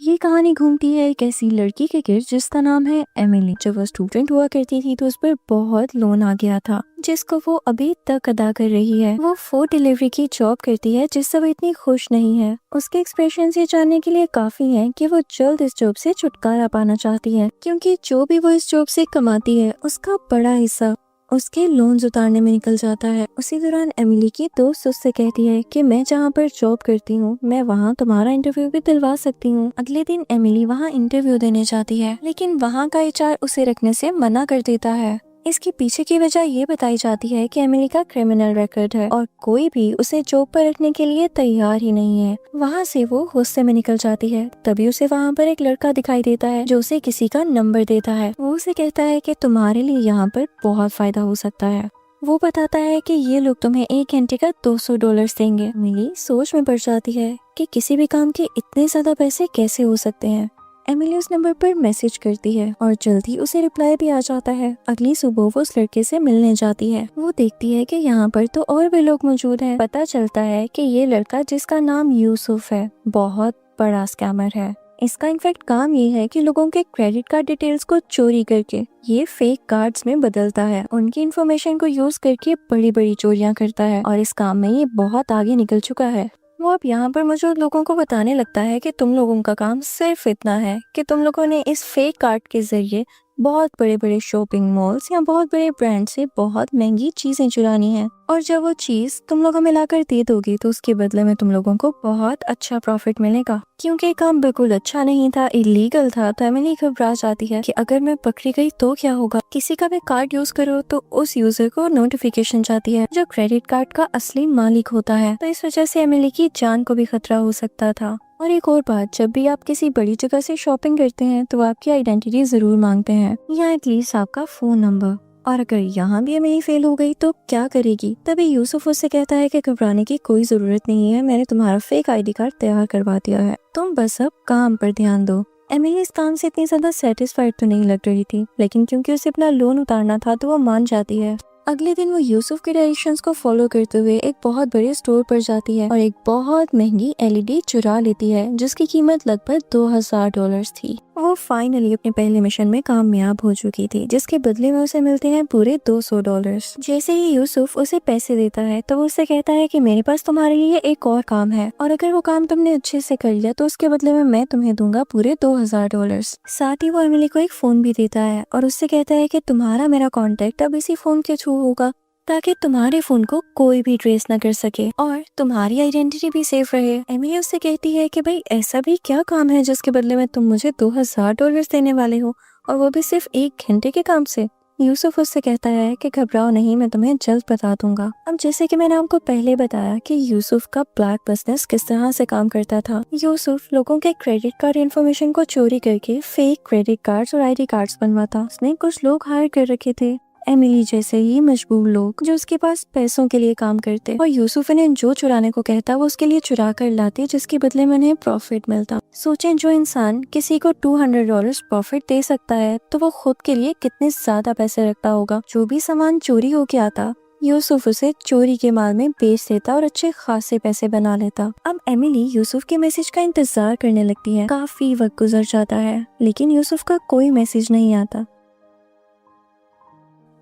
ये कहानी घूमती है एक ऐसी लड़की के गिर्द जिसका नाम है एमिली। जब वो स्टूडेंट हुआ करती थी तो उस पर बहुत लोन आ गया था जिसको वो अभी तक अदा कर रही है। वो फूड डिलीवरी की जॉब करती है जिससे वो इतनी खुश नहीं है। उसके एक्सप्रेशन ये जानने के लिए काफी है कि वो जल्द इस जॉब से छुटकारा पाना चाहती है, क्योंकि जो भी वो इस जॉब से कमाती है उसका बड़ा हिस्सा उसके लोन्स उतारने में निकल जाता है। उसी दौरान एमिली की दोस्त उससे कहती है कि मैं जहाँ पर जॉब करती हूँ मैं वहाँ तुम्हारा इंटरव्यू भी दिलवा सकती हूँ। अगले दिन एमिली वहाँ इंटरव्यू देने जाती है, लेकिन वहाँ का एचआर उसे रखने से मना कर देता है। इसके पीछे की वजह ये बताई जाती है कि एमिली का क्रिमिनल रिकॉर्ड है और कोई भी उसे जॉब पर रखने के लिए तैयार ही नहीं है। वहाँ से वो गुस्से में निकल जाती है। तभी उसे वहाँ पर एक लड़का दिखाई देता है जो उसे किसी का नंबर देता है। वो उसे कहता है कि तुम्हारे लिए यहाँ पर बहुत फायदा हो सकता है। वो बताता है कि ये लोग तुम्हें 1 घंटे का $200 देंगे। एमिली सोच में पड़ जाती है कि किसी भी काम के इतने ज्यादा पैसे कैसे हो सकते हैं। एमिली उस नंबर पर मैसेज करती है और जल्दी उसे रिप्लाई भी आ जाता है। अगली सुबह वो उस लड़के से मिलने जाती है। वो देखती है कि यहाँ पर तो और भी लोग मौजूद हैं। पता चलता है कि ये लड़का जिसका नाम यूसुफ है बहुत बड़ा स्कैमर है। इसका इनफैक्ट काम ये है कि लोगों के क्रेडिट कार्ड डिटेल्स को चोरी करके ये फेक कार्ड्स में बदलता है। उनकी इन्फॉर्मेशन को यूज करके बड़ी बड़ी चोरियां करता है और इस काम में ये बहुत आगे निकल चुका है। वो अब यहाँ पर मौजूद लोगों को बताने लगता है कि तुम लोगों का काम सिर्फ इतना है कि तुम लोगों ने इस फेक कार्ड के जरिए बहुत बड़े बड़े शॉपिंग मॉल्स या बहुत बड़े ब्रांड से बहुत महंगी चीजें चुरानी है, और जब वो चीज तुम लोगों में लाकर दे दोगी तो उसके बदले में तुम लोगों को बहुत अच्छा प्रॉफिट मिलेगा। क्योंकि काम बिल्कुल अच्छा नहीं था, इलीगल था, तो एमिली घबरा जाती है कि अगर मैं पकड़ी गई तो क्या होगा। किसी का भी कार्ड यूज करो तो उस यूजर को नोटिफिकेशन जाती है जो क्रेडिट कार्ड का असली मालिक होता है, तो इस वजह से एमिली की जान को भी खतरा हो सकता था। और एक और बात, जब भी आप किसी बड़ी जगह से शॉपिंग करते हैं तो आपकी आइडेंटिटी जरूर मांगते हैं या एटलीस्ट आपका फोन नंबर। और अगर यहाँ भी एमिली फेल हो गई तो क्या करेगी। तभी यूसुफ उससे कहता है कि घबराने की कोई जरूरत नहीं है, मैंने तुम्हारा फेक आईडी कार्ड तैयार करवा दिया है, तुम बस अब काम पर ध्यान दो। एमिली इस काम से इतनी ज्यादा सेटिस्फाइड तो नहीं लग रही थी, लेकिन क्योंकि उसे अपना लोन उतारना था तो वो मान जाती है। अगले दिन वो यूसुफ के डायरेक्शंस को फॉलो करते हुए एक बहुत बड़े स्टोर पर जाती है और एक बहुत महंगी एलईडी चुरा लेती है जिसकी कीमत लगभग $2000 थी। वो फाइनली अपने पहले मिशन में कामयाब हो चुकी थी, जिसके बदले में उसे मिलते हैं पूरे $200। जैसे ही यूसुफ उसे पैसे देता है तो वो उससे कहता है कि मेरे पास तुम्हारे लिए एक और काम है और अगर वो काम तुमने अच्छे से कर लिया तो उसके बदले में मैं तुम्हें दूंगा पूरे $2000। साथ ही वो एमिली को एक फोन भी देता है और उससे कहता है कि तुम्हारा मेरा कॉन्टेक्ट अब इसी फोन के थ्रू होगा ताकि तुम्हारे फोन को कोई भी ट्रेस न कर सके और तुम्हारी आइडेंटिटी भी सेफ रहे। एमिली उससे कहती है कि भाई ऐसा भी क्या काम है जिसके बदले में तुम मुझे $2000 देने वाले हो, और वो भी सिर्फ 1 घंटे के काम से। यूसुफ उससे कहता है कि घबराओ नहीं, मैं तुम्हें जल्द बता दूंगा। अब जैसे कि मैंने आपको पहले बताया कि यूसुफ का ब्लैक बिजनेस किस तरह से काम करता था। यूसुफ लोगों के क्रेडिट कार्ड इन्फॉर्मेशन को चोरी करके फेक क्रेडिट कार्ड्स और आईडी कार्ड्स बनवाता। उसने कुछ लोग हायर कर रखे थे, एमिली जैसे ही मजबूर लोग जो उसके पास पैसों के लिए काम करते, और यूसुफ ने जो चुराने को कहता वो उसके लिए चुरा कर लाते जिसके बदले में उन्हें प्रॉफिट मिलता। सोचें, जो इंसान किसी को $200 प्रॉफिट दे सकता है तो वो खुद के लिए कितने ज्यादा पैसे रखता होगा। जो भी सामान चोरी होके आता यूसुफ उसे चोरी के माल में बेच देता और अच्छे खासे पैसे बना लेता। अब एमिली यूसुफ के मैसेज का इंतजार करने लगती है। काफी वक्त गुजर जाता है लेकिन यूसुफ का कोई मैसेज नहीं आता।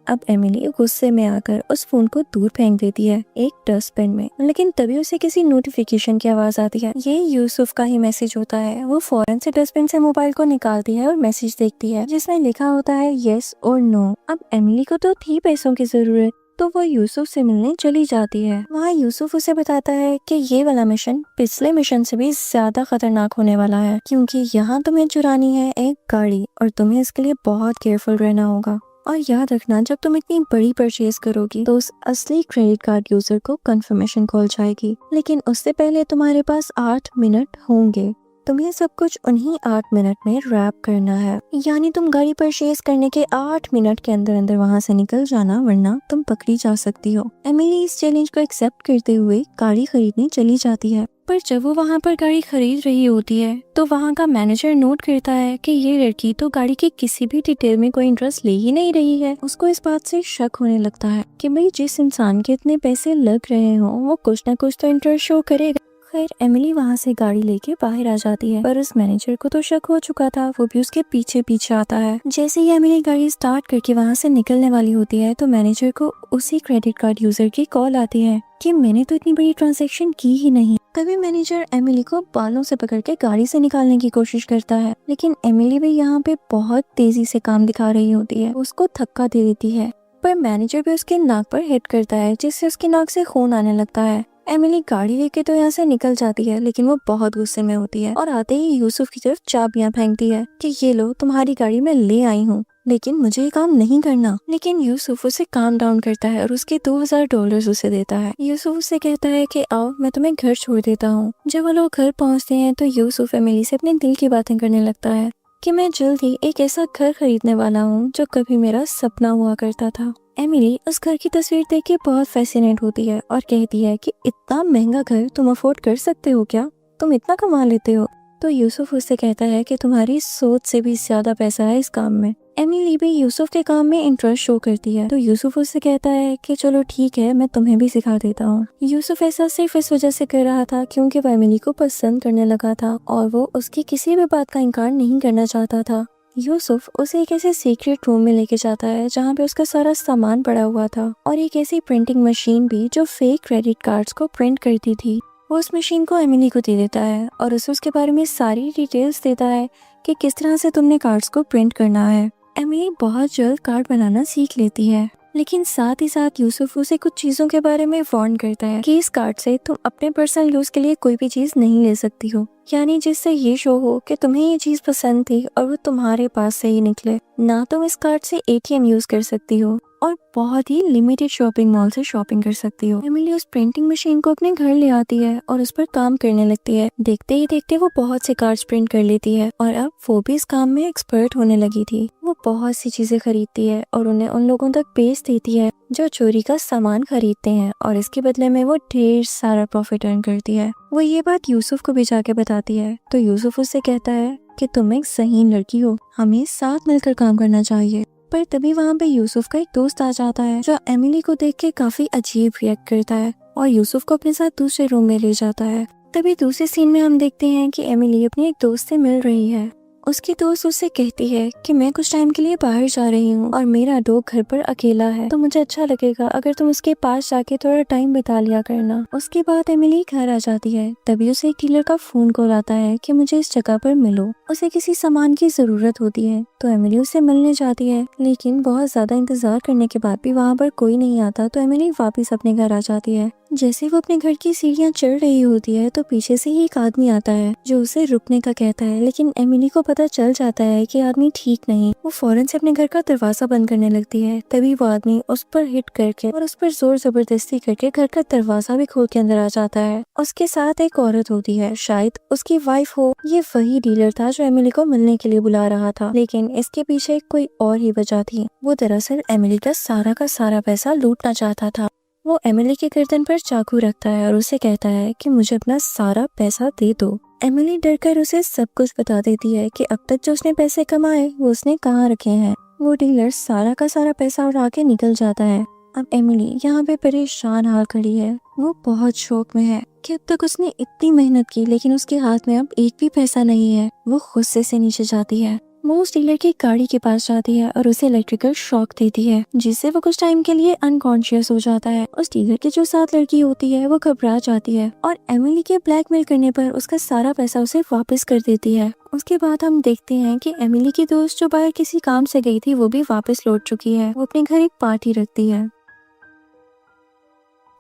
अब एमिली गुस्से में आकर उस फोन को दूर फेंक देती है एक डस्टबिन में, लेकिन तभी उसे किसी नोटिफिकेशन की आवाज आती है। ये यूसुफ का ही मैसेज होता है। वो फौरन से डस्टबिन से मोबाइल को निकालती है और मैसेज देखती है जिसमें लिखा होता है यस और नो। अब एमिली को तो थी पैसों की जरूरत, तो वो यूसुफ से मिलने चली जाती है। वहाँ यूसुफ उसे बताता है कि ये वाला मिशन पिछले मिशन से भी ज्यादा खतरनाक होने वाला है, क्योंकि यहाँ तुम्हें चुरानी है एक गाड़ी और तुम्हें इसके लिए बहुत केयरफुल रहना होगा। और याद रखना, जब तुम इतनी बड़ी परचेज करोगी तो उस असली क्रेडिट कार्ड यूजर को कंफर्मेशन कॉल जाएगी, लेकिन उससे पहले तुम्हारे पास 8 मिनट होंगे। तुम्हें सब कुछ उन्हीं 8 मिनट में रैप करना है, यानी तुम गाड़ी परचेज करने के 8 मिनट के अंदर अंदर वहाँ से निकल जाना, वरना तुम पकड़ी जा सकती हो। एमिली इस चैलेंज को एक्सेप्ट करते हुए गाड़ी खरीदने चली जाती है, पर जब वो वहाँ पर गाड़ी खरीद रही होती है तो वहाँ का मैनेजर नोट करता है कि ये लड़की तो गाड़ी की किसी भी डिटेल में कोई इंटरेस्ट ले ही नहीं रही है। उसको इस बात से शक होने लगता है कि भाई जिस इंसान के इतने पैसे लग रहे हो वो कुछ ना कुछ तो इंटरेस्ट शो करेगा। खैर एमिली वहाँ से गाड़ी लेके बाहर आ जाती है, पर उस मैनेजर को तो शक हो चुका था, वो भी उसके पीछे पीछे आता है। जैसे ही एमिली गाड़ी स्टार्ट करके वहाँ से निकलने वाली होती है तो मैनेजर को उसी क्रेडिट कार्ड यूजर की कॉल आती है कि मैंने तो इतनी बड़ी ट्रांजैक्शन की ही नहीं। तभी मैनेजर एमिली को बालों से पकड़ के गाड़ी से निकालने की कोशिश करता है, लेकिन एमिली भी यहाँ पे बहुत तेजी से काम दिखा रही होती है, उसको धक्का दे देती है, पर मैनेजर भी उसके नाक पर हिट करता है जिससे उसकी नाक से खून आने लगता है। एमिली गाड़ी लेके तो यहाँ से निकल जाती है, लेकिन वो बहुत गुस्से में होती है और आते ही यूसुफ की तरफ चाबियां फेंकती है कि ये लो तुम्हारी गाड़ी में ले आई हूँ, लेकिन मुझे ये काम नहीं करना। लेकिन यूसुफ उसे काम डाउन करता है और उसके $2000 उसे देता है। यूसुफ उससे कहता है कि आओ मैं तुम्हें घर छोड़ देता हूँ। जब वो लोग घर पहुँचते हैं तो यूसुफ एमिली से अपने दिल की बातें करने लगता है कि मैं जल्द ही एक ऐसा घर खरीदने वाला हूँ जो कभी मेरा सपना हुआ करता था। एमिली उस घर की तस्वीर देख के बहुत फैसिनेट होती है और कहती है कि इतना महंगा घर तुम अफोर्ड कर सकते हो क्या, तुम इतना कमा लेते हो। तो यूसुफ उससे कहता है कि तुम्हारी सोच से भी ज्यादा पैसा है इस काम में। एमिली भी यूसुफ के काम में इंटरेस्ट शो करती है, तो यूसुफ उससे कहता है कि चलो ठीक है मैं तुम्हें भी सिखा देता हूँ। यूसुफ ऐसा सिर्फ इस वजह से कर रहा था क्योंकि वो एमिली को पसंद करने लगा था और वो उसकी किसी भी बात का इनकार नहीं करना चाहता था। यूसुफ उसे एक ऐसे सीक्रेट रूम में लेके जाता है जहाँ पे उसका सारा सामान पड़ा हुआ था और एक ऐसी प्रिंटिंग मशीन भी जो फेक क्रेडिट कार्ड्स को प्रिंट करती थी। वो उस मशीन को एमिली को दे देता है और उसे उसके बारे में सारी डिटेल्स देता है कि किस तरह से तुमने कार्ड्स को प्रिंट करना है। एमिली बहुत जल्द कार्ड बनाना सीख लेती है, लेकिन साथ ही साथ यूसुफ उसे कुछ चीजों के बारे में वार्न करता है कि इस कार्ड से तुम अपने पर्सनल यूज के लिए कोई भी चीज नहीं ले सकती हो, यानी जिससे ये शो हो कि तुम्हें ये चीज पसंद थी और वो तुम्हारे पास से ही निकले। ना तुम इस कार्ड से एटीएम यूज कर सकती हो और बहुत ही लिमिटेड शॉपिंग मॉल से शॉपिंग कर सकती हो। एमिली उस प्रिंटिंग मशीन को अपने घर ले आती है और उस पर काम करने लगती है। देखते ही देखते वो बहुत से कार्ड्स प्रिंट कर लेती है और अब वो भी इस काम में एक्सपर्ट होने लगी थी। वो बहुत सी चीजें खरीदती है और उन्हें उन लोगों तक बेच देती है जो चोरी का सामान खरीदते हैं और इसके बदले में वो ढेर सारा प्रॉफिट अर्न करती है। वो ये बात यूसुफ को भी जाके बताती है, तो यूसुफ उससे कहता है कि तुम एक सही लड़की हो, हमें साथ मिलकर काम करना चाहिए। पर तभी वहाँ पे यूसुफ का एक दोस्त आ जाता है जो एमिली को देख के काफी अजीब रिएक्ट करता है और यूसुफ को अपने साथ दूसरे रूम में ले जाता है। तभी दूसरे सीन में हम देखते हैं कि एमिली अपनी एक दोस्त से मिल रही है। उसकी दोस्त उससे कहती है कि मैं कुछ टाइम के लिए बाहर जा रही हूँ और मेरा डॉग घर पर अकेला है, तो मुझे अच्छा लगेगा अगर तुम उसके पास जाके थोड़ा टाइम बिता लिया करना। उसके बाद एमिली घर आ जाती है। तभी उसे एक डीलर का फोन कॉल आता है कि मुझे इस जगह पर मिलो, उसे किसी सामान की जरूरत होती है। तो एमिली उससे मिलने जाती है, लेकिन बहुत ज्यादा इंतजार करने के बाद भी वहाँ पर कोई नहीं आता, तो एमिली वापस अपने घर आ जाती है। जैसे वो अपने घर की सीढ़ियाँ चढ़ रही होती है तो पीछे से ही एक आदमी आता है जो उसे रुकने का कहता है, लेकिन एमिली को पता चल जाता है कि आदमी ठीक नहीं। वो फौरन से अपने घर का दरवाजा बंद करने लगती है। तभी वो आदमी उस पर हिट करके और उस पर जोर जबरदस्ती करके घर का दरवाजा भी खोल के अंदर आ जाता है। उसके साथ एक औरत होती है, शायद उसकी वाइफ हो। ये वही डीलर था जो एमिली को मिलने के लिए बुला रहा था, लेकिन इसके पीछे कोई और ही वजह थी। वो दरअसल एमिली का सारा पैसा लूटना चाहता था। वो एमिली के गर्दन पर चाकू रखता है और उसे कहता है कि मुझे अपना सारा पैसा दे दो। एमिली डरकर उसे सब कुछ बता देती है कि अब तक जो उसने पैसे कमाए वो उसने कहाँ रखे हैं। वो डीलर सारा का सारा पैसा उड़ा के निकल जाता है। अब एमिली यहाँ पे परेशान हाल खड़ी है। वो बहुत शौक में है कि अब तक उसने इतनी मेहनत की, लेकिन उसके हाथ में अब एक भी पैसा नहीं है। वो गुस्से से नीचे जाती है। वो उस डीलर की गाड़ी के पास जाती है और उसे इलेक्ट्रिकल शॉक देती है, जिससे वो कुछ टाइम के लिए अनकॉन्शियस हो जाता है। उस डीलर की जो साथ लड़की होती है वो घबरा जाती है और एमिली के ब्लैकमेल करने पर उसका सारा पैसा उसे वापस कर देती है। उसके बाद हम देखते हैं कि एमिली की दोस्त जो बाहर किसी काम से गई थी वो भी वापस लौट चुकी है। वो अपने घर एक पार्टी रखती है।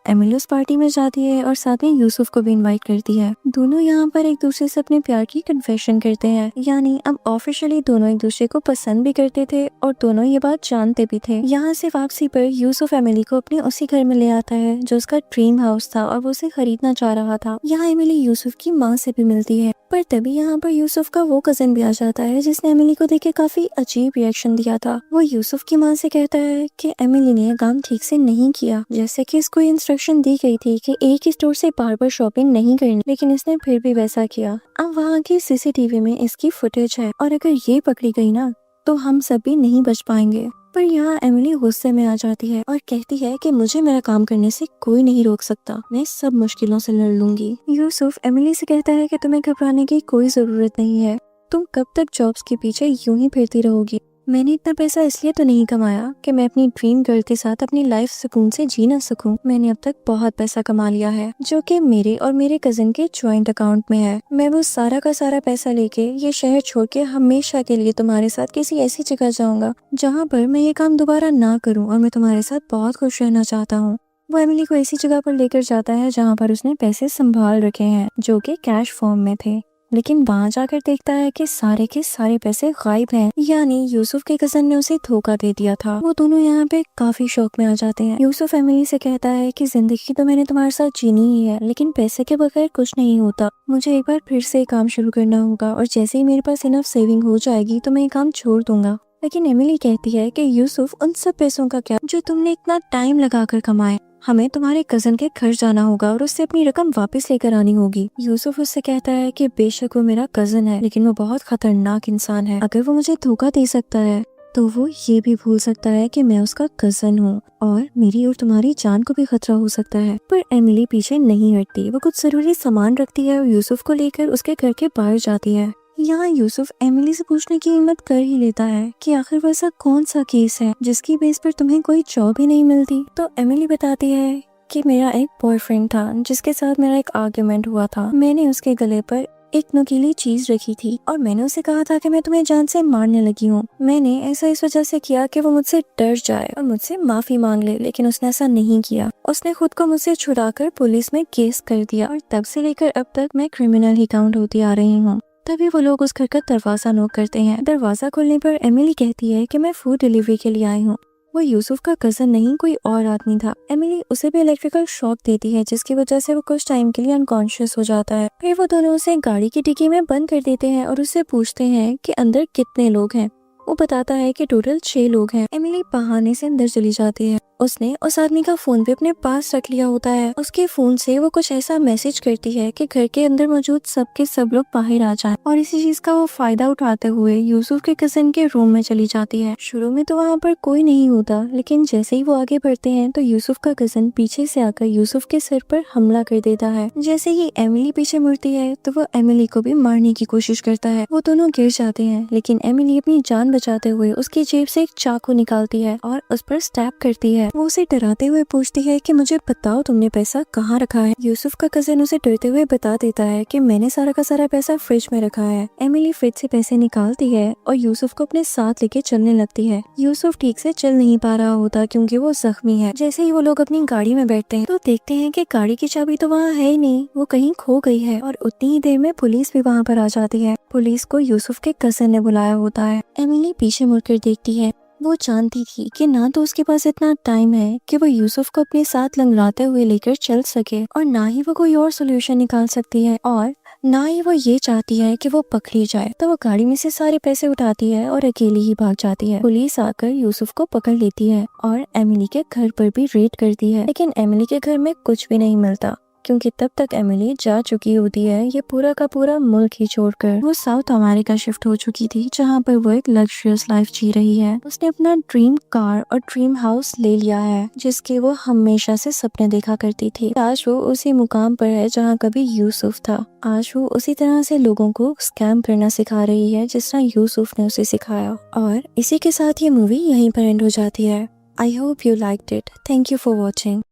एमिली उस पार्टी में जाती है और साथ में यूसुफ को भी इनवाइट करती है। दोनों यहाँ पर एक दूसरे से अपने प्यार की कन्फेशन करते हैं, यानी अब ऑफिशियली दोनों एक दूसरे को पसंद भी करते थे और दोनों ये बात जानते भी थे। यहाँ से वापसी पर यूसुफ एमिली को अपने उसी घर में ले आता है जो उसका ड्रीम हाउस था और वो उसे खरीदना चाह रहा था। यहाँ एमिली यूसुफ की माँ से भी मिलती है, पर तभी यहाँ पर यूसुफ का वो कजन भी आ जाता है जिसने एमिली को देख के काफी अजीब रिएक्शन दिया था। वो यूसुफ की माँ से कहता है कि एमिली ने काम ठीक से नहीं किया, जैसे कि इसको इंस्ट्रक्शन दी गई थी कि एक ही स्टोर से बार बार शॉपिंग नहीं करनी, लेकिन इसने फिर भी वैसा किया। अब वहाँ की सीसीटीवी में इसकी फुटेज है और अगर ये पकड़ी गई ना तो हम सब भी नहीं बच पाएंगे। पर यहाँ एमिली गुस्से में आ जाती है और कहती है कि मुझे मेरा काम करने से कोई नहीं रोक सकता, मैं सब मुश्किलों से लड़ लूंगी। यूसुफ एमिली से कहता है कि तुम्हें घबराने की कोई जरूरत नहीं है, तुम कब तक जॉब्स के पीछे यूं ही फिरती रहोगी। मैंने इतना पैसा इसलिए तो नहीं कमाया कि मैं अपनी ड्रीम गर्ल के साथ अपनी लाइफ सुकून से जी ना सकूं। मैंने अब तक बहुत पैसा कमा लिया है जो कि मेरे और मेरे कजिन के ज्वाइंट अकाउंट में है। मैं वो सारा का सारा पैसा लेके ये शहर छोड़ के हमेशा के लिए तुम्हारे साथ किसी ऐसी जगह जाऊंगा जहाँ पर मैं ये काम दोबारा ना करूँ और मैं तुम्हारे साथ बहुत खुश रहना चाहता हूँ। वो एमिली को ऐसी जगह पर लेकर जाता है जहाँ पर उसने पैसे संभाल रखे हैं जो कि कैश फॉर्म में थे, लेकिन वहाँ जाकर देखता है कि सारे के सारे पैसे गायब हैं, यानी यूसुफ के कजन ने उसे धोखा दे दिया था। वो दोनों यहाँ पे काफी शौक में आ जाते हैं। यूसुफ एमिली से कहता है कि जिंदगी तो मैंने तुम्हारे साथ जीनी ही है, लेकिन पैसे के बगैर कुछ नहीं होता। मुझे एक बार फिर से काम शुरू करना होगा और जैसे ही मेरे पास इनफ सेविंग हो जाएगी तो मैं ये काम छोड़ दूंगा। लेकिन एमिली कहती है कि यूसुफ उन सब पैसों का क्या जो तुमने इतना टाइम लगाकर कमाए, हमें तुम्हारे कजन के घर जाना होगा और उससे अपनी रकम वापस लेकर आनी होगी। यूसुफ उससे कहता है कि बेशक वो मेरा कजन है, लेकिन वो बहुत खतरनाक इंसान है। अगर वो मुझे धोखा दे सकता है तो वो ये भी भूल सकता है कि मैं उसका कजन हूँ और मेरी और तुम्हारी जान को भी खतरा हो सकता है। पर एमिली पीछे नहीं हटती, वो कुछ जरूरी सामान रखती है और यूसुफ को लेकर उसके घर के बाहर जाती है। यहाँ यूसुफ एमिली से पूछने की हिम्मत कर ही लेता है कि आखिर वो ऐसा कौन सा केस है जिसकी बेस पर तुम्हें कोई जॉब ही नहीं मिलती। तो एमिली बताती है कि मेरा एक बॉयफ्रेंड था जिसके साथ मेरा एक आर्ग्यूमेंट हुआ था। मैंने उसके गले पर एक नुकीली चीज रखी थी और मैंने उसे कहा था कि मैं तुम्हें जान से मारने लगी हूँ। मैंने ऐसा इस वजह से किया कि वो मुझसे डर जाए और मुझसे माफी मांग ले, लेकिन उसने ऐसा नहीं किया। उसने खुद को मुझसे छुड़ाकर पुलिस में केस कर दिया और तब से लेकर अब तक मैं क्रिमिनल ही काउंट होती आ रही हूँ। तभी वो लोग उस घर का दरवाजा नॉक करते हैं। दरवाजा खोलने पर एमिली कहती है कि मैं फूड डिलीवरी के लिए आई हूँ। वो यूसुफ का कजन नहीं कोई और आदमी था। एमिली उसे भी इलेक्ट्रिकल शॉक देती है जिसकी वजह से वो कुछ टाइम के लिए अनकॉन्शियस हो जाता है। फिर वो दोनों उसे गाड़ी की डिक्की में बंद कर देते हैं और उससे पूछते हैं कि अंदर कितने लोग हैं। वो बताता है कि टोटल 6 लोग हैं। एमिली बहाने से अंदर चली जाती है। उसने उस आदमी का फोन भी अपने पास रख लिया होता है। उसके फोन से वो कुछ ऐसा मैसेज करती है कि घर के अंदर मौजूद सबके सब लोग बाहर आ जाएं और इसी चीज का वो फायदा उठाते हुए यूसुफ के कजिन के रूम में चली जाती है। शुरू में तो वहाँ पर कोई नहीं होता, लेकिन जैसे ही वो आगे बढ़ते हैं तो यूसुफ का कजिन पीछे से आकर यूसुफ के सिर पर हमला कर देता है। जैसे ही एमिली पीछे मुड़ती है तो वो एमिली को भी मारने की कोशिश करता है। वो दोनों गिर जाते हैं, लेकिन एमिली अपनी जान बचाते हुए उसकी जेब से एक चाकू निकालती है और उस पर स्टैब करती है। वो उसे डराते हुए पूछती है कि मुझे बताओ तुमने पैसा कहाँ रखा है। यूसुफ का कजिन उसे डरते हुए बता देता है कि मैंने सारा का सारा पैसा फ्रिज में रखा है। एमिली फ्रिज से पैसे निकालती है और यूसुफ को अपने साथ लेके चलने लगती है। यूसुफ ठीक से चल नहीं पा रहा होता क्योंकि वो जख्मी है। जैसे ही वो लोग अपनी गाड़ी में बैठते हैं तो देखते हैं कि गाड़ी की चाबी तो वहाँ है ही नहीं, वो कहीं खो गई है। और उतनी ही देर में पुलिस भी वहाँ पर आ जाती है। पुलिस को यूसुफ के कजिन ने बुलाया होता है। एमिली पीछे मुड़कर देखती है। वो जानती थी कि ना तो उसके पास इतना टाइम है कि वो यूसुफ को अपने साथ लंगड़ाते हुए लेकर चल सके और ना ही वो कोई और सोल्यूशन निकाल सकती है और ना ही वो ये चाहती है कि वो पकड़ी जाए। तो वो गाड़ी में से सारे पैसे उठाती है और अकेली ही भाग जाती है। पुलिस आकर यूसुफ को पकड़ लेती है और एमिली के घर पर भी रेड करती है, लेकिन एमिली के घर में कुछ भी नहीं मिलता क्योंकि तब तक एमिली जा चुकी होती है ये पूरा का पूरा मुल्क ही छोड़कर। वो साउथ अमेरिका शिफ्ट हो चुकी थी जहाँ पर वो एक लग्जरियस लाइफ जी रही है। उसने अपना ड्रीम कार और ड्रीम हाउस ले लिया है जिसके वो हमेशा से सपने देखा करती थी। आज वो उसी मुकाम पर है जहाँ कभी यूसुफ था। आज वो उसी तरह से लोगों को स्कैम करना सिखा रही है जिस तरह यूसुफ ने उसे सिखाया। और इसी के साथ ये मूवी यहीं पर एंड हो जाती है। I hope you liked it. Thank you for watching.